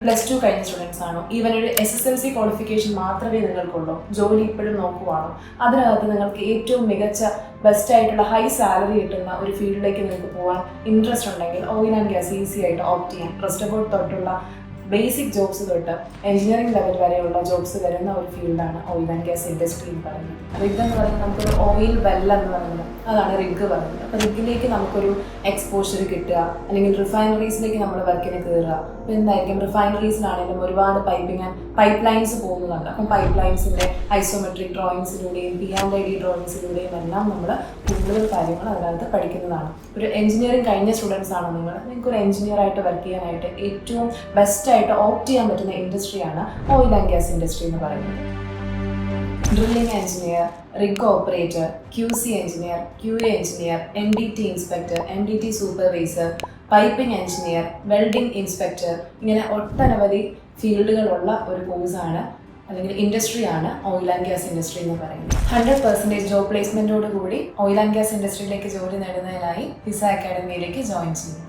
+2 കഴിഞ്ഞ സ്റ്റുഡൻസ് ആണോ, ഈവൻ ഒരു SSLC ക്വാളിഫിക്കേഷൻ മാത്രമേ നിങ്ങൾക്കുള്ളൂ, ജോലി ഇപ്പോഴും നോക്കുവാണോ, അതിനകത്ത് നിങ്ങൾക്ക് ഏറ്റവും മികച്ച ബെസ്റ്റ് ആയിട്ടുള്ള ഹൈ സാലറി കിട്ടുന്ന ഒരു ഫീൽഡിലേക്ക് നിങ്ങൾക്ക് പോകാൻ ഇൻട്രസ്റ്റ് ഉണ്ടെങ്കിൽ ഓയിൽ ആൻഡ് ഗ്യാസ് ഈസി ആയിട്ട് ഓപ്റ്റ് ചെയ്യാം. ഫസ്റ്റ് ഓഫ് ഓൾ തൊട്ടുള്ള ബേസിക് ജോബ്സ് തൊട്ട് എഞ്ചിനീയറിംഗ് ലെവൽ വരെയുള്ള ജോബ്സ് വരുന്ന ഒരു ഫീൽഡാണ് ഓയിൽ ആൻഡ് ഗ്യാസ് ഇൻഡസ്ട്രി എന്ന് പറയുന്നത്. റിഗ് എന്ന് പറയുന്നത് നമുക്കൊരു ഓയിൽ വെൽ എന്ന് പറയുന്നത്, അതാണ് റിഗ് പറയുന്നത്. അപ്പോൾ റിഗിലേക്ക് നമുക്കൊരു എക്സ്പോഷർ കിട്ടുക, അല്ലെങ്കിൽ റിഫൈനറീസിലേക്ക് നമ്മൾ വർക്കിന് കയറുക. അപ്പോൾ എന്തായിരിക്കും, റിഫൈനറീസിലാണെങ്കിലും ഒരുപാട് പൈപ്പ് ലൈൻസ് പോകുന്നതാണ്. അപ്പം പൈപ്പ് ലൈൻസിൻ്റെ ഐസോമെട്രിക് ഡ്രോയിങ്സിലൂടെയും P&ID ഡ്രോയിങ്സിലൂടെയും എല്ലാം നമ്മൾ കൂടുതൽ കാര്യങ്ങൾ അതിനകത്ത് പഠിക്കുന്നതാണ്. ഒരു എഞ്ചിനീയറിംഗ് കഴിഞ്ഞ സ്റ്റുഡൻസ് ആണോ നിങ്ങൾക്ക് ഒരു എഞ്ചിനീയർ ആയിട്ട് വർക്ക് ചെയ്യാനായിട്ട് ഏറ്റവും ബെസ്റ്റ് ആയിട്ട് ഓപ്റ്റ് ചെയ്യാൻ പറ്റുന്ന ഇൻഡസ്ട്രിയാണ് ഓയിൽ ആൻഡ് ഗ്യാസ് ഇൻഡസ്ട്രി എന്ന് പറയുന്നത്. Drilling engineer, rig operator, QC engineer, QA engineer, NDT inspector, NDT supervisor, piping engineer, welding inspector, ഇങ്ങനെ ഒട്ടനവധി ഫീൽഡുകളുള്ള ഒരു കോഴ്സാണ് അല്ലെങ്കിൽ ഇൻഡസ്ട്രിയാണ് ഓയിൽ ആൻഡ് ഗ്യാസ് ഇൻഡസ്ട്രി എന്ന് പറയുന്നത്. 100% ജോബ് പ്ലേസ്മെൻറ്റോട് കൂടി ഓയിൽ ആൻഡ് ഗ്യാസ് ഇൻഡസ്ട്രിയിലേക്ക് ജോലി നേടുന്നതിനായി വിസ അക്കാഡമിയിലേക്ക് ജോയിൻ ചെയ്യും.